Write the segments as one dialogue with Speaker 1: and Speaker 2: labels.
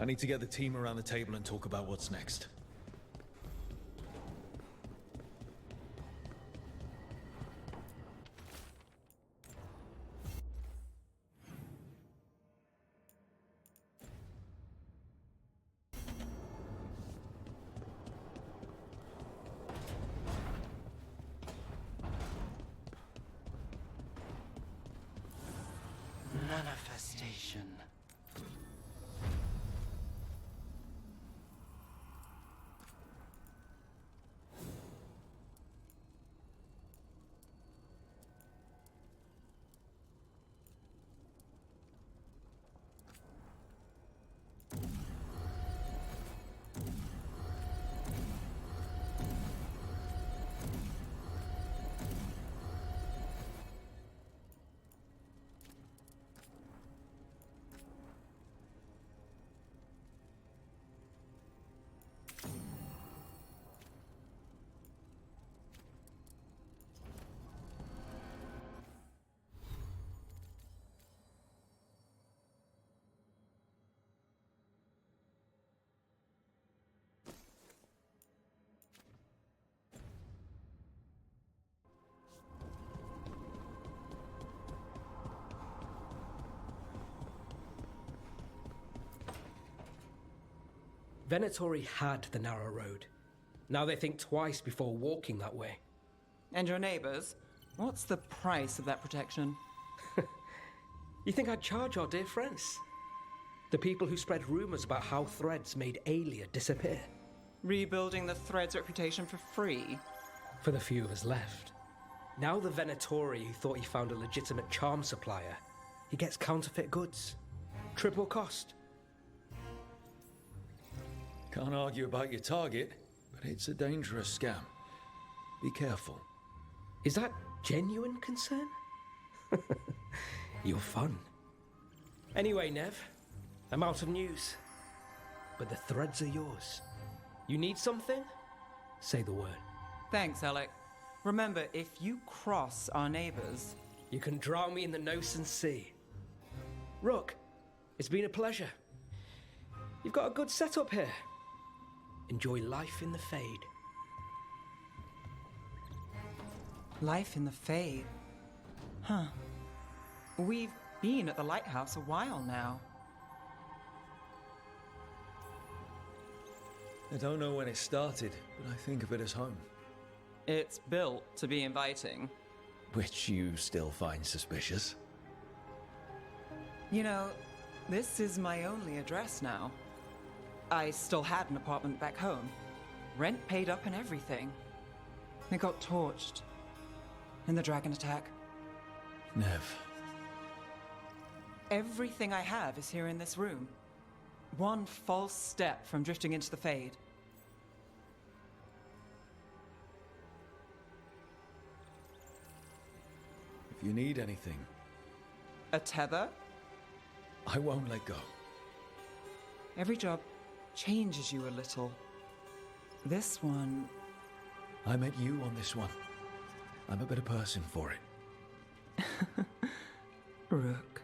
Speaker 1: I need to get the team around the table and talk about what's next.
Speaker 2: Manifestation.
Speaker 3: Venatori had the narrow road. Now they think twice before walking that way.
Speaker 4: And your neighbors? What's the price of that protection?
Speaker 3: You think I'd charge our dear friends? The people who spread rumors about how Threads made Aelia disappear.
Speaker 4: Rebuilding the Thread's reputation for free?
Speaker 3: For the few of us left. Now the Venatori who thought he found a legitimate charm supplier, he gets counterfeit goods. Triple cost.
Speaker 1: Can't argue about your target, but it's a dangerous scam. Be careful.
Speaker 3: Is that genuine concern? You're fun. Anyway, Nev, I'm out of news. But the Threads are yours. You need something? Say the word.
Speaker 4: Thanks, Alec. Remember, if you cross our neighbors...
Speaker 3: You can drown me in the Nosen Sea. Rook, it's been a pleasure. You've got a good setup here. Enjoy life in the Fade.
Speaker 4: Life in the Fade? Huh. We've been at the lighthouse a while now.
Speaker 1: I don't know when it started, but I think of it as home.
Speaker 4: It's built to be inviting.
Speaker 1: Which you still find suspicious.
Speaker 4: You know, this is my only address now. I still had an apartment back home. Rent paid up and everything. It got torched. In the dragon attack.
Speaker 1: Nev.
Speaker 4: Everything I have is here in this room. One false step from drifting into the Fade.
Speaker 1: If you need anything,
Speaker 4: A tether?
Speaker 1: I won't let go.
Speaker 4: Every job changes you a little. This one...
Speaker 1: I met you on this one. I'm a better person for it.
Speaker 4: Rook.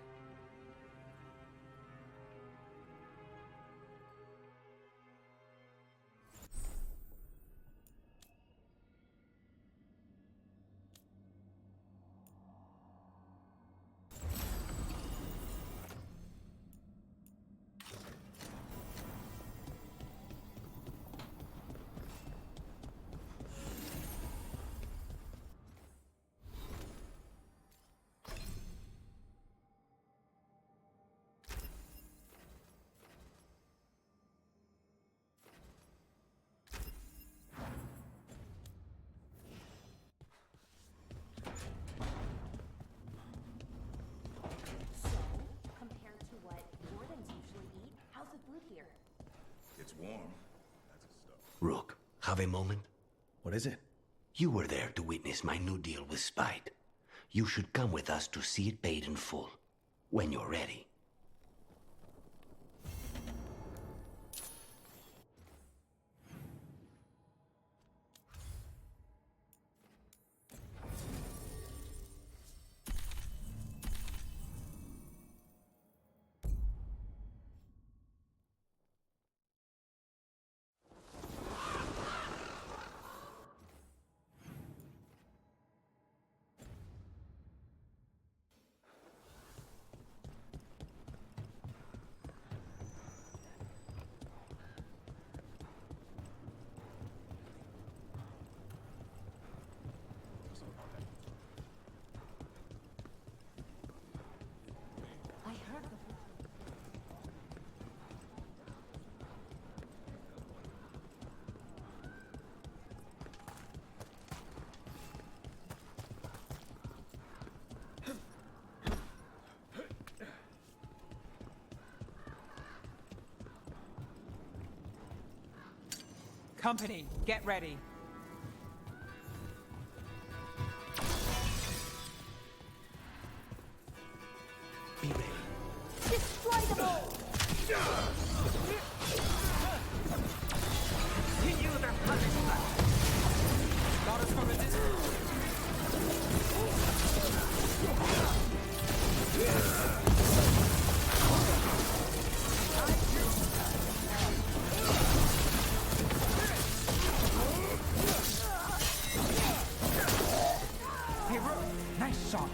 Speaker 5: It's warm. That's a stuff.
Speaker 6: Rook, have a moment?
Speaker 1: What is it?
Speaker 6: You were there to witness my new deal with Spite. You should come with us to see it paid in full, when you're ready.
Speaker 4: Company, get ready.
Speaker 6: Be ready.
Speaker 2: Destroy them all!
Speaker 6: Continue the punishment.
Speaker 4: Got us from a distance. Hey, Rook, nice shot.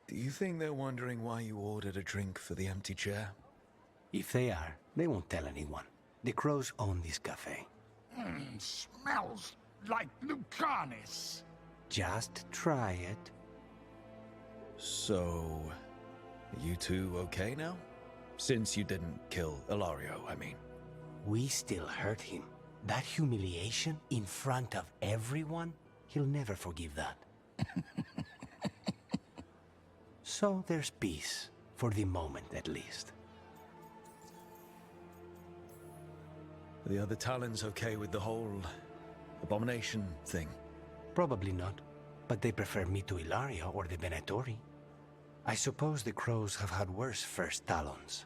Speaker 1: Do you think they're wondering why you ordered a drink for the empty chair?
Speaker 6: If they are, they won't tell anyone. The crows own this cafe.
Speaker 7: Smells like Lucanis.
Speaker 6: Just try it.
Speaker 1: So, are you two okay now? Since you didn't kill Ilario, I mean.
Speaker 6: We still hurt him. That humiliation in front of everyone, he'll never forgive that. So there's peace, for the moment at least.
Speaker 1: Are the other Talons okay with the whole abomination thing?
Speaker 6: Probably not, but they prefer me to Ilario or the Venatori. I suppose the crows have had worse first Talons.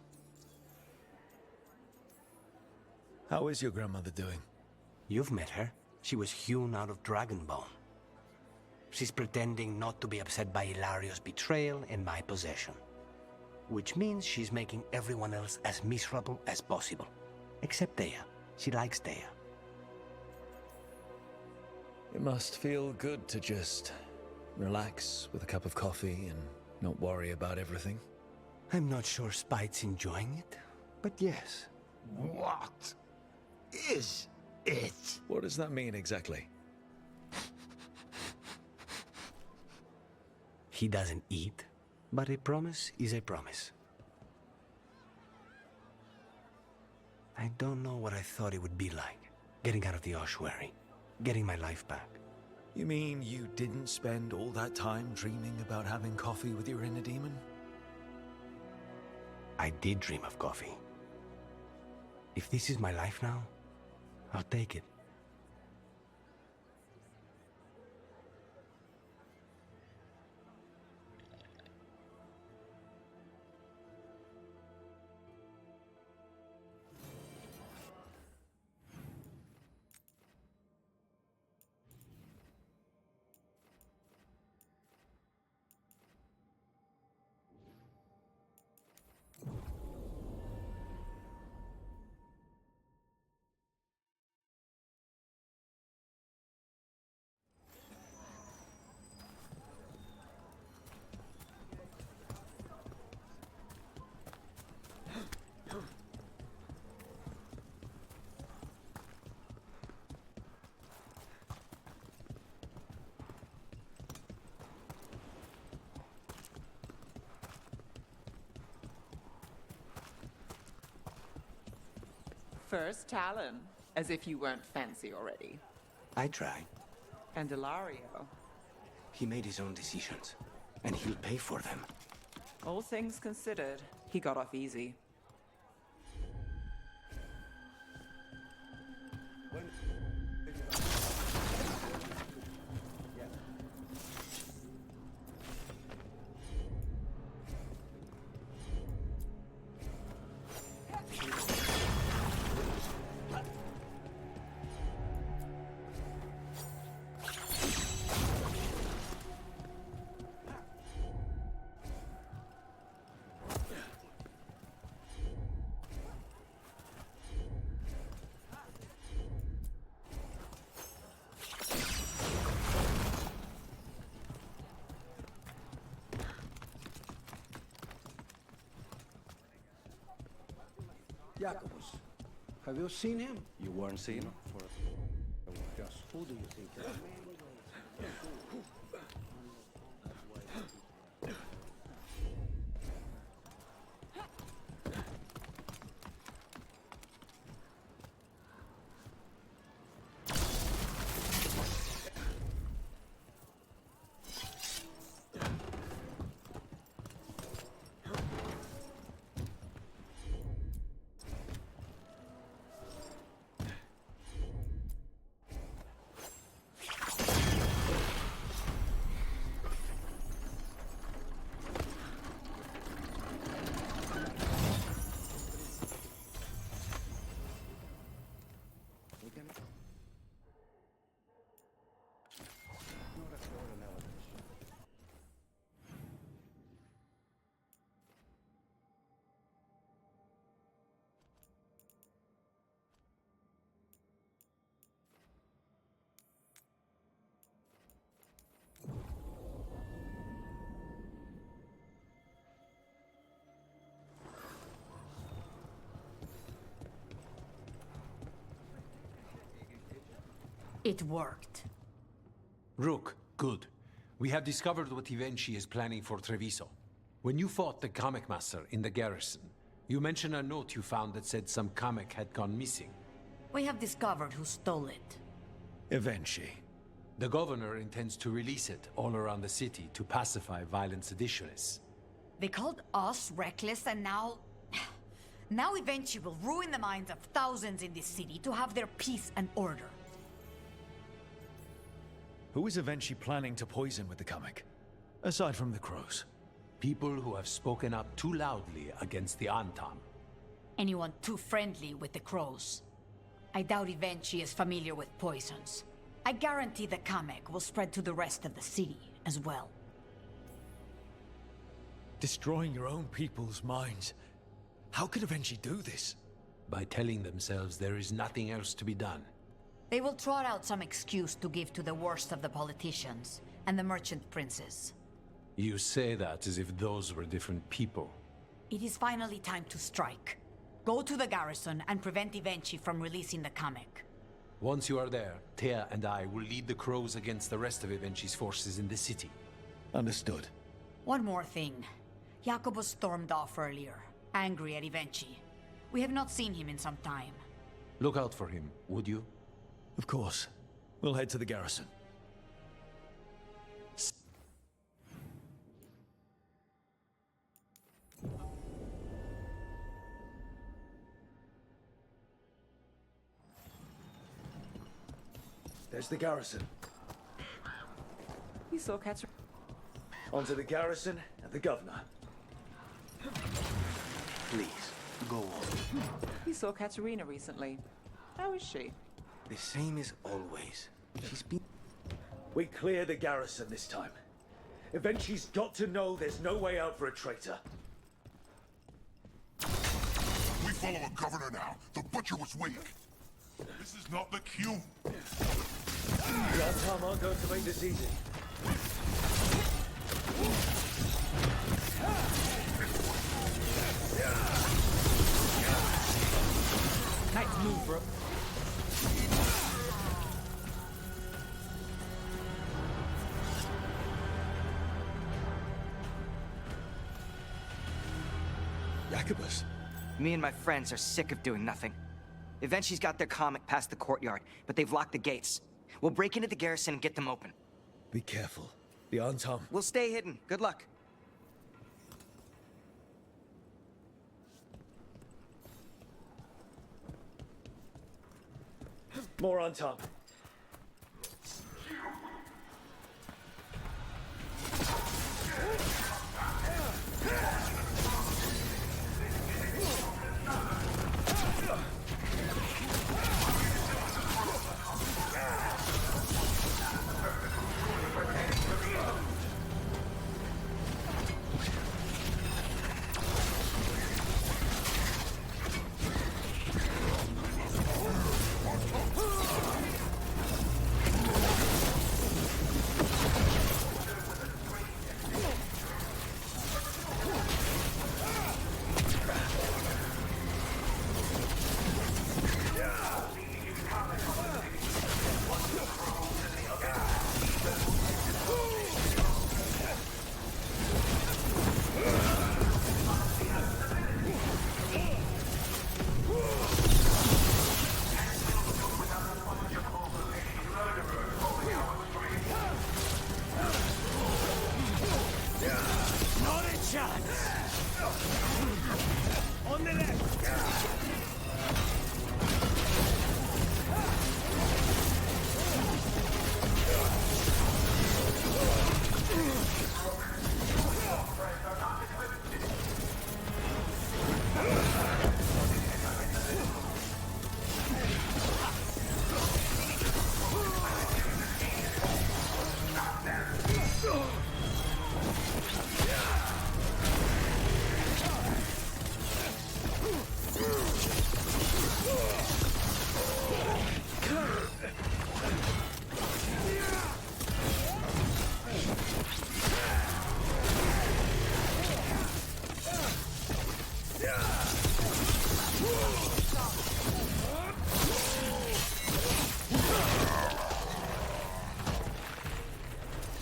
Speaker 1: How is your grandmother doing?
Speaker 6: You've met her. She was hewn out of Dragonbone. She's pretending not to be upset by Ilario's betrayal and my possession. Which means she's making everyone else as miserable as possible. Except Dea. She likes Dea.
Speaker 1: It must feel good to just relax with a cup of coffee and not worry about everything.
Speaker 6: I'm not sure Spite's enjoying it, but yes.
Speaker 7: What is it?
Speaker 1: What does that mean exactly?
Speaker 6: He doesn't eat, but a promise is a promise. I don't know what I thought it would be like, getting out of the ossuary, getting my life back.
Speaker 1: You mean you didn't spend all that time dreaming about having coffee with your inner demon?
Speaker 6: I did dream of coffee. If this is my life now, I'll take it.
Speaker 4: First Talon, as if you weren't fancy already.
Speaker 6: I tried.
Speaker 4: And Ilario.
Speaker 6: He made his own decisions, and he'll pay for them.
Speaker 4: All things considered, he got off easy.
Speaker 8: Jacobus, Have you seen him?
Speaker 9: You weren't seen?
Speaker 8: Just who do you think it is?
Speaker 10: It worked.
Speaker 11: Rook, good. We have discovered what Ivenchi is planning for Treviso. When you fought the comic master in the garrison, you mentioned a note you found that said some comic had gone missing.
Speaker 10: We have discovered who stole it.
Speaker 1: Ivenchi.
Speaker 11: The governor intends to release it all around the city to pacify violent seditionists.
Speaker 10: They called us reckless, and now... Now Ivenchi will ruin the minds of thousands in this city to have their peace and order.
Speaker 1: Who is Ivenchi planning to poison with the comic? Aside from the crows.
Speaker 11: People who have spoken up too loudly against the Antam.
Speaker 10: Anyone too friendly with the crows. I doubt Ivenchi is familiar with poisons. I guarantee the comic will spread to the rest of the city as well.
Speaker 1: Destroying your own people's minds. How could Ivenchi do this?
Speaker 11: By telling themselves there is nothing else to be done.
Speaker 10: They will trot out some excuse to give to the worst of the politicians and the merchant princes.
Speaker 11: You say that as if those were different people.
Speaker 10: It is finally time to strike. Go to the garrison and prevent Ivenchi from releasing the comic.
Speaker 11: Once you are there, Thea and I will lead the crows against the rest of Ivenchi's forces in the city.
Speaker 1: Understood.
Speaker 10: One more thing. Jacobus stormed off earlier, angry at Ivenchi. We have not seen him in some time.
Speaker 11: Look out for him, would you?
Speaker 1: Of course. We'll head to the garrison. There's the garrison.
Speaker 4: You saw Cats.
Speaker 1: Onto the garrison and the governor.
Speaker 6: Please, go on.
Speaker 4: You saw Katerina recently. How is she?
Speaker 6: The same as always. She's been...
Speaker 1: We clear the garrison this time. Ivenchi's got to know there's no way out for a traitor.
Speaker 5: We follow a governor now. The butcher was weak. This is not the cue.
Speaker 1: The Antam aren't going to make this easy.
Speaker 4: Nice move, bro.
Speaker 1: Jacobus.
Speaker 12: Me and my friends are sick of doing nothing. Ivenchi's got their comic past the courtyard, but they've locked the gates. We'll break into the garrison and get them open.
Speaker 1: Be careful. The Antam...
Speaker 12: We'll stay hidden. Good luck.
Speaker 1: More Antam.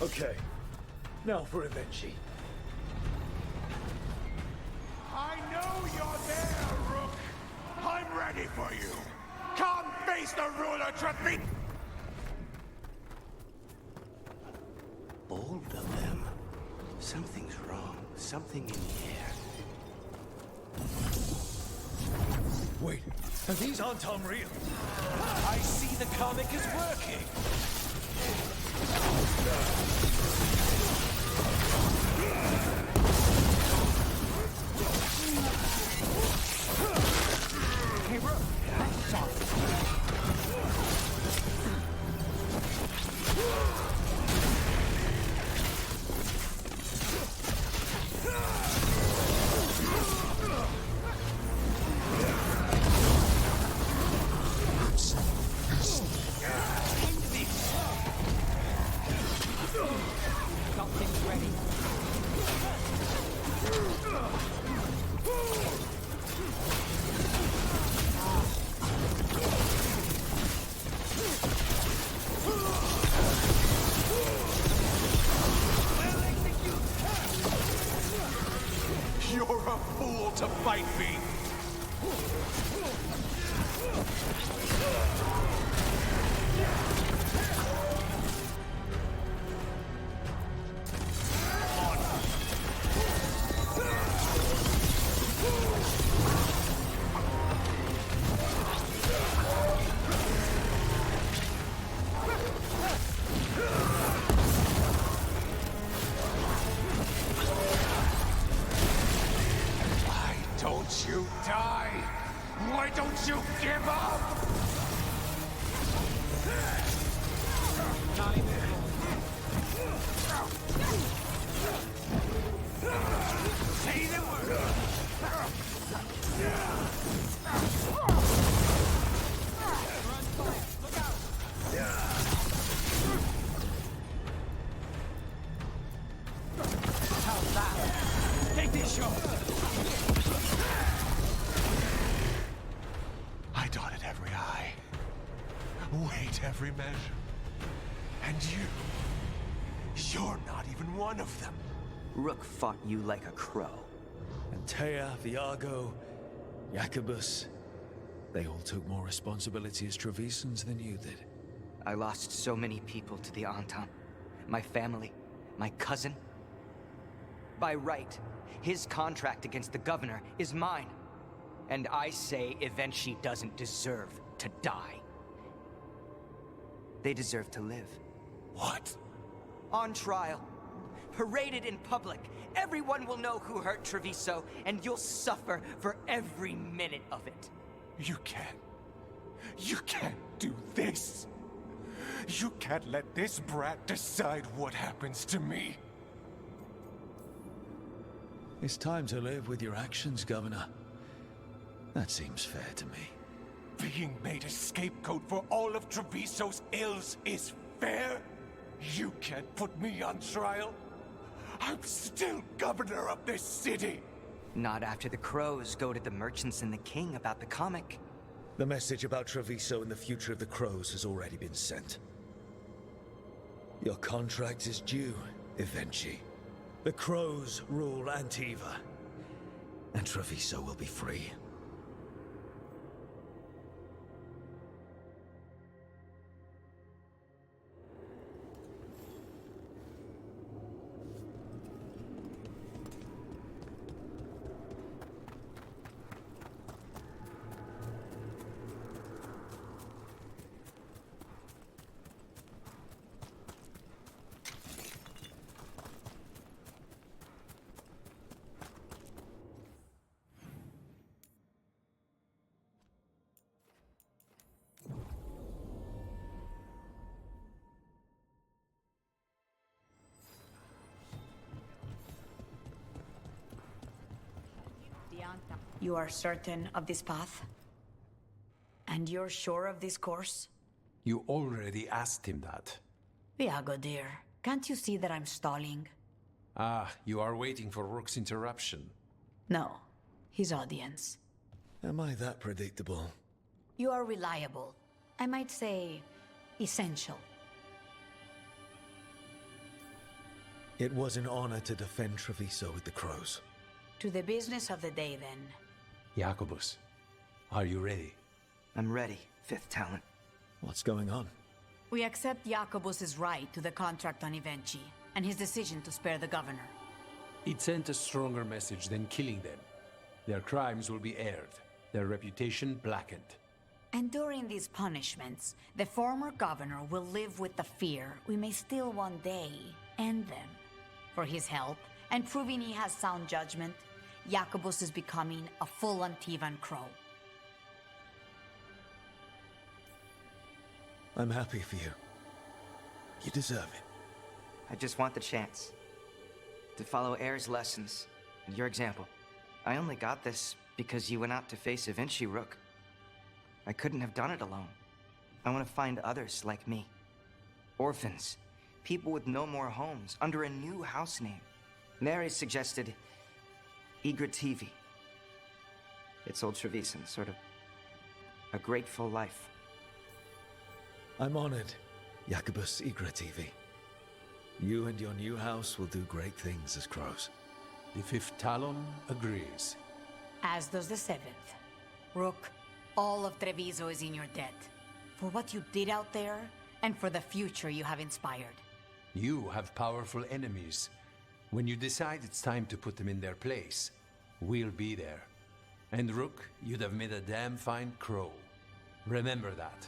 Speaker 1: Okay, now for Evenchi.
Speaker 7: I know you're there, Rook! I'm ready for you! Come face the ruler, Trevi!
Speaker 6: Bold of them. Something's wrong. Something in the air.
Speaker 1: Wait, these aren't unreal.
Speaker 11: I see the comic is working!
Speaker 4: Hey, Rook, nice shot. Got things ready.
Speaker 7: You're a fool to fight me! Why don't you die? Why don't you give up? Say the word!
Speaker 4: How's that?
Speaker 7: Take this shot! I dotted every I, weighed every measure. And you're not even one of them.
Speaker 12: Rook fought you like a crow.
Speaker 1: Antea, Viago, Jacobus. They all took more responsibility as Trevisans than you did.
Speaker 12: I lost so many people to the Entente. My family, my cousin. By right, his contract against the governor is mine. And I say Evenchi doesn't deserve to die. They deserve to live.
Speaker 7: What?
Speaker 12: On trial. Paraded in public. Everyone will know who hurt Treviso, and you'll suffer for every minute of it.
Speaker 7: You can't do this. You can't let this brat decide what happens to me.
Speaker 1: It's time to live with your actions, Governor. That seems fair to me.
Speaker 7: Being made a scapegoat for all of Treviso's ills is fair? You can't put me on trial? I'm still governor of this city!
Speaker 12: Not after the crows go to the merchants and the king about the comic.
Speaker 1: The message about Treviso and the future of the Crows has already been sent. Your contract is due, Evenchi. The Crows rule Antiva, and Treviso will be free.
Speaker 10: You are certain of this path? And you're sure of this course?
Speaker 11: You already asked him that.
Speaker 10: Viago, dear, can't you see that I'm stalling?
Speaker 11: Ah, you are waiting for Rook's interruption.
Speaker 10: No, his audience.
Speaker 1: Am I that predictable?
Speaker 10: You are reliable. I might say, essential.
Speaker 1: It was an honor to defend Treviso with the crows.
Speaker 10: To the business of the day, then.
Speaker 11: Jacobus, are you ready?
Speaker 12: I'm ready, Fifth Talent.
Speaker 1: What's going on?
Speaker 10: We accept Jacobus's right to the contract on Ivenchi, and his decision to spare the governor.
Speaker 11: It sent a stronger message than killing them. Their crimes will be aired, their reputation blackened.
Speaker 10: And during these punishments, the former governor will live with the fear we may still one day end them. For his help, and proving he has sound judgment, Jacobus is becoming a full Antivan crow.
Speaker 1: I'm happy for you. You deserve it.
Speaker 12: I just want the chance to follow Air's lessons and your example. I only got this because you went out to face Ivenchi, Rook. I couldn't have done it alone. I want to find others like me. Orphans. People with no more homes, under a new house name. Mary suggested Igrativi. It's old Trevisan, sort of a grateful life.
Speaker 1: I'm honored, Jacobus Igrativi. You and your new house will do great things as crows.
Speaker 11: The Fifth Talon agrees.
Speaker 10: As does the Seventh. Rook, all of Treviso is in your debt. For what you did out there, and for the future you have inspired.
Speaker 11: You have powerful enemies. When you decide it's time to put them in their place, we'll be there. And Rook, you'd have made a damn fine crow. Remember that.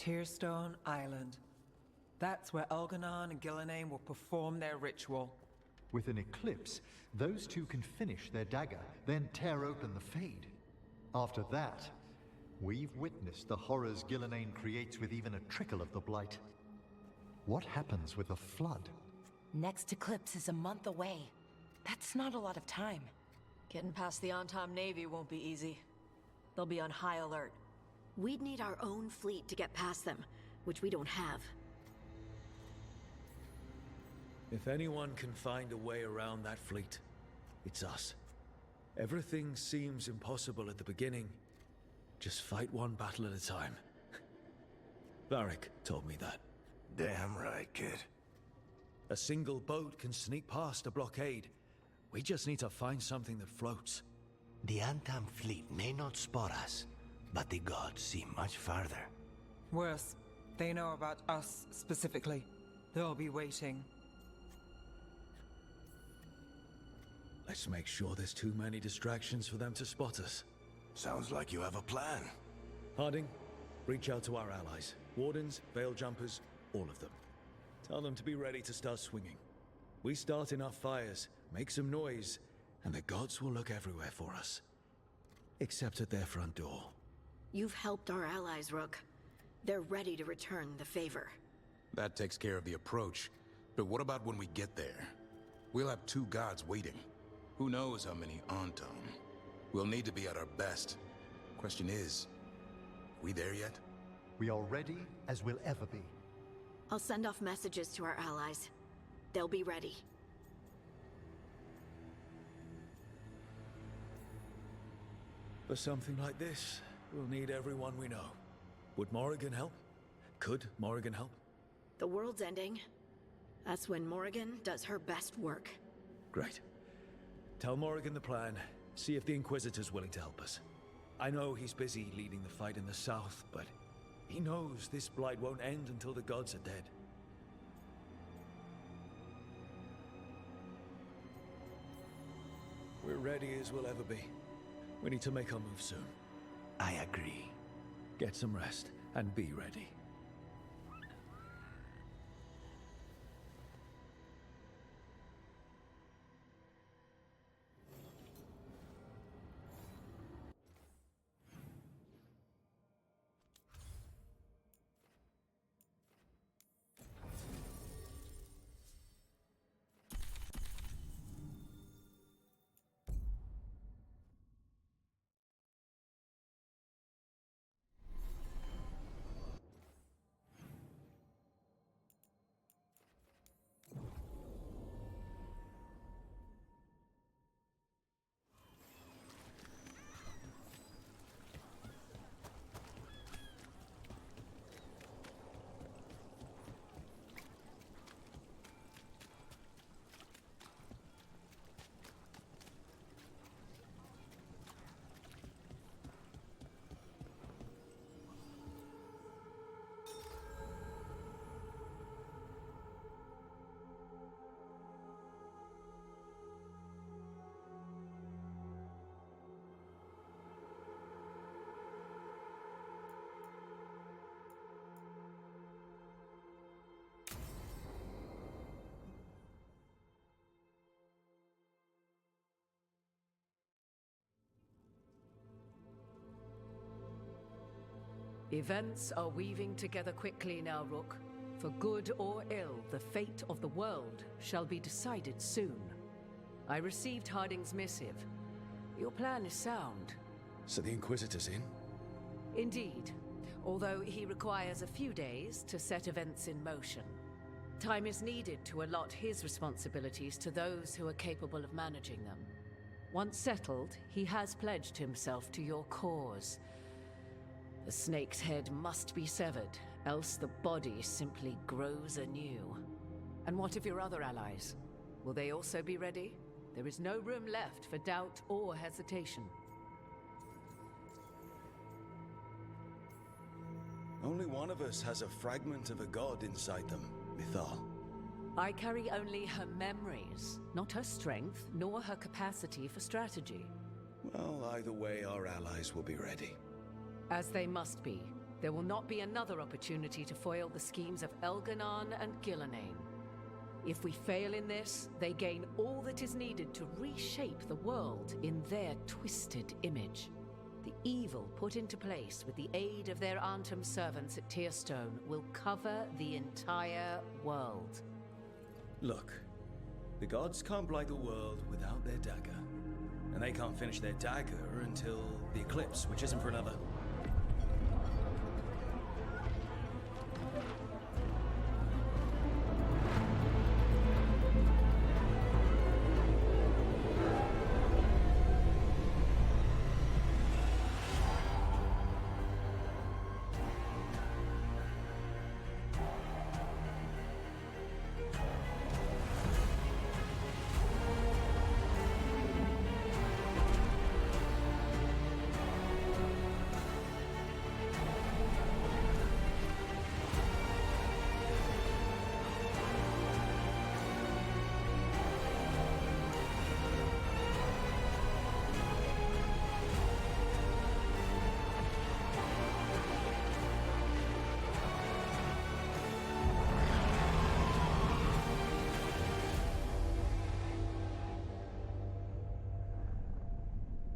Speaker 4: Tearstone Island. That's where Elganon and Gillenane will perform their ritual.
Speaker 9: With an eclipse, those two can finish their dagger, then tear open the Fade. After that, we've witnessed the horrors Gillenane creates with even a trickle of the Blight. What happens with a flood?
Speaker 2: Next eclipse is a month away. That's not a lot of time. Getting past the Antam Navy won't be easy. They'll be on high alert. We'd need our own fleet to get past them, which we don't have.
Speaker 1: If anyone can find a way around that fleet, it's us. Everything seems impossible at the beginning. Just fight one battle at a time. Varric told me that.
Speaker 7: Damn right, kid.
Speaker 1: A single boat can sneak past a blockade. We just need to find something that floats.
Speaker 6: The Antam fleet may not spot us, but the gods see much farther.
Speaker 4: Worse, they know about us specifically. They'll be waiting.
Speaker 1: Let's make sure there's too many distractions for them to spot us.
Speaker 7: Sounds like you have a plan.
Speaker 1: Harding, reach out to our allies. Wardens, Veil Jumpers, all of them. Tell them to be ready to start swinging. We start enough fires, make some noise, and the gods will look everywhere for us. Except at their front door.
Speaker 2: You've helped our allies, Rook. They're ready to return the favor.
Speaker 13: That takes care of the approach. But what about when we get there? We'll have two gods waiting. Who knows how many Antam? We'll need to be at our best. Question is, we there yet?
Speaker 9: We are ready as we'll ever be.
Speaker 2: I'll send off messages to our allies. They'll be ready.
Speaker 1: For something like this, we'll need everyone we know. Would Morrigan help? Could Morrigan help?
Speaker 2: The world's ending. That's when Morrigan does her best work.
Speaker 1: Great. Tell Morrigan the plan. See if the Inquisitor's willing to help us. I know he's busy leading the fight in the south, but he knows this blight won't end until the gods are dead. ready as we'll ever be. We need to make our move soon.
Speaker 6: I agree.
Speaker 1: Get some rest and be ready.
Speaker 14: Events are weaving together quickly now, Rook. For good or ill, the fate of the world shall be decided soon. I received Harding's missive. Your plan is sound.
Speaker 1: So the Inquisitor's in?
Speaker 14: Indeed, although he requires a few days to set events in motion. Time is needed to allot his responsibilities to those who are capable of managing them. Once settled, he has pledged himself to your cause. The snake's head must be severed, else the body simply grows anew. And what of your other allies? Will they also be ready? There is no room left for doubt or hesitation.
Speaker 1: Only one of us has a fragment of a god inside them, Mythal.
Speaker 14: I carry only her memories, not her strength, nor her capacity for strategy.
Speaker 1: Well, either way, our allies will be ready.
Speaker 14: As they must be. There will not be another opportunity to foil the schemes of Elganon and Gillenane. If we fail in this, they gain all that is needed to reshape the world in their twisted image. The evil put into place with the aid of their Arnhem servants at Tearstone will cover the entire world.
Speaker 1: Look, the gods can't blight the world without their dagger. And they can't finish their dagger until the eclipse, which isn't for another.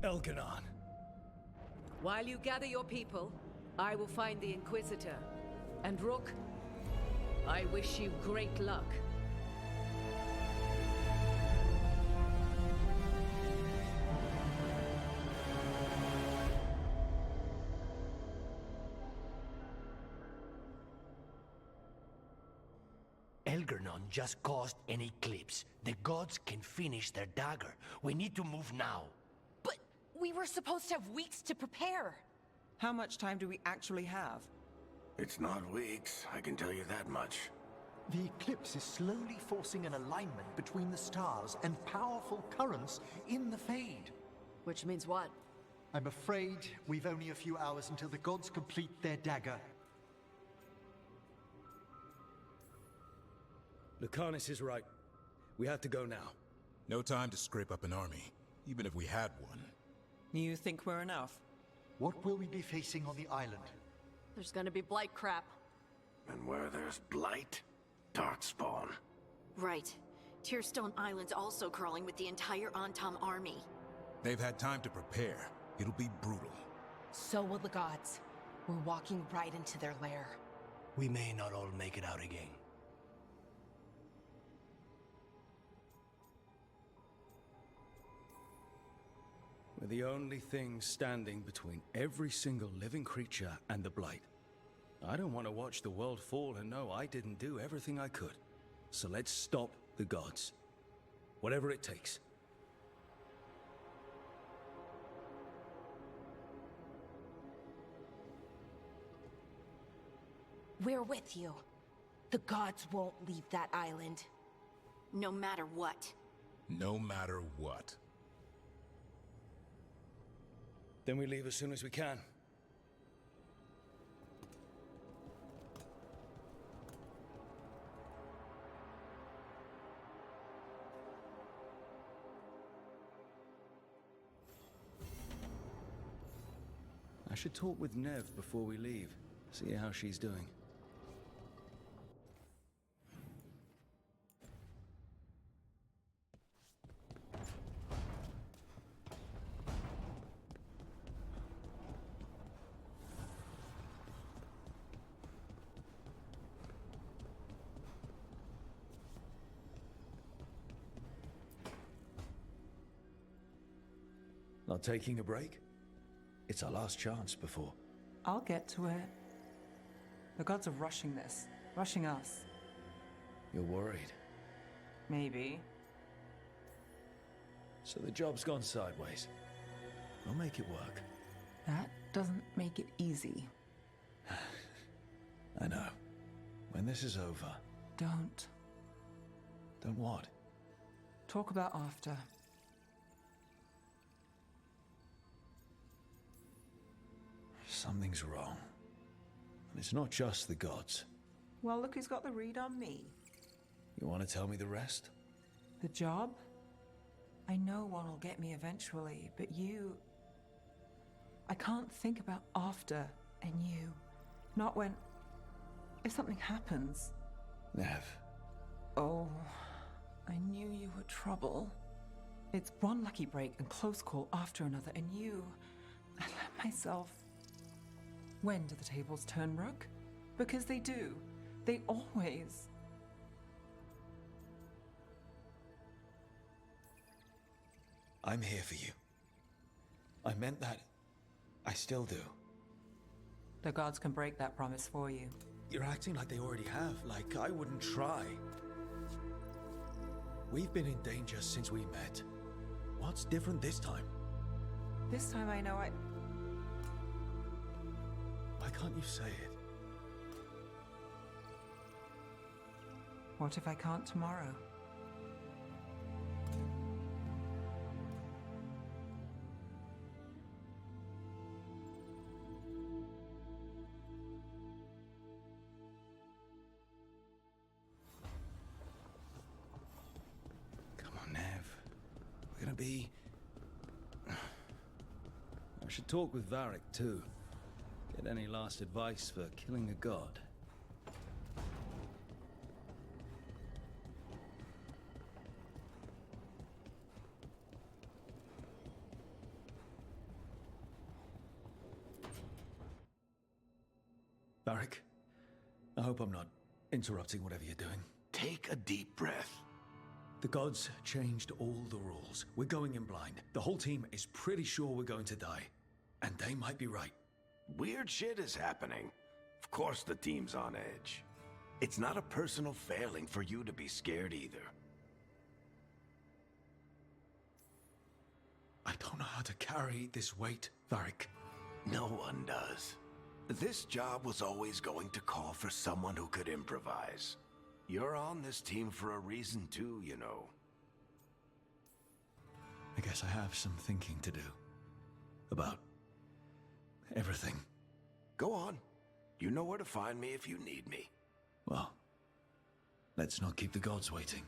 Speaker 1: Elganon.
Speaker 14: While you gather your people, I will find the Inquisitor. And Rook, I wish you great luck.
Speaker 6: Elganon just caused an eclipse. The gods can finish their dagger. We need to move now.
Speaker 2: But we were supposed to have weeks to prepare.
Speaker 4: How much time do we actually have?
Speaker 15: It's not weeks, I can tell you that much.
Speaker 9: The eclipse is slowly forcing an alignment between the stars and powerful currents in the Fade.
Speaker 14: Which means what?
Speaker 9: I'm afraid we've only a few hours until the gods complete their dagger.
Speaker 1: Lucanus is right. We have to go now.
Speaker 13: No time to scrape up an army. even if we had one.
Speaker 4: You think we're enough?
Speaker 9: What will we be facing on the island?
Speaker 2: There's gonna be blight crap.
Speaker 15: And where there's blight, darkspawn.
Speaker 2: Right. Tearstone Island's also crawling with the entire Antam army.
Speaker 13: They've had time to prepare. It'll be brutal.
Speaker 16: So will the gods. We're walking right into their lair.
Speaker 6: We may not all make it out again.
Speaker 17: We're the only thing standing between every single living creature and the blight. I don't want to watch the world fall and know I didn't do everything I could. So let's stop the gods. Whatever it takes.
Speaker 16: We're with you. The gods won't leave that island.
Speaker 2: No matter what.
Speaker 13: No matter what.
Speaker 17: Then we leave as soon as we can. I should talk with Nev before we leave. See how she's doing. Not taking a break? It's our last chance before.
Speaker 4: I'll get to it. The gods are rushing this. Rushing us.
Speaker 17: You're worried.
Speaker 4: Maybe.
Speaker 17: So the job's gone sideways. We'll make it work.
Speaker 4: That doesn't make it easy.
Speaker 17: I know. When this is over...
Speaker 4: Don't.
Speaker 17: Don't what?
Speaker 4: Talk about after.
Speaker 17: Something's wrong. And it's not just the gods.
Speaker 4: Well, look who's got the read on me.
Speaker 17: You want to tell me the rest?
Speaker 4: The job? I know one will get me eventually, but you... I can't think about after and you. Not when... If something happens.
Speaker 17: Nev.
Speaker 4: Oh, I knew you were trouble. It's one lucky break and close call after another, and you... I let myself... When do the tables turn, Rook? Because they do. They always...
Speaker 17: I'm here for you. I meant that. I still do.
Speaker 4: The gods can break that promise for you.
Speaker 17: You're acting like they already have, like I wouldn't try. We've been in danger since we met. What's different this time?
Speaker 4: This time I know I...
Speaker 17: Why can't you say it?
Speaker 4: What if I can't tomorrow?
Speaker 17: Come on, Nev. We're gonna be... I should talk with Varric, too. Get any last advice for killing a god. Varric, I hope I'm not interrupting whatever you're doing.
Speaker 15: Take a deep breath.
Speaker 17: The gods changed all the rules. We're going in blind. The whole team is pretty sure we're going to die. And they might be right.
Speaker 15: Weird shit is happening. Of course the team's on edge. It's not a personal failing for you to be scared either.
Speaker 17: I don't know how to carry this weight, Varric.
Speaker 15: No one does. This job was always going to call for someone who could improvise. You're on this team for a reason too, you know.
Speaker 17: I guess I have some thinking to do. About... everything.
Speaker 15: Go on. You know where to find me if you need me.
Speaker 17: Well, let's not keep the gods waiting.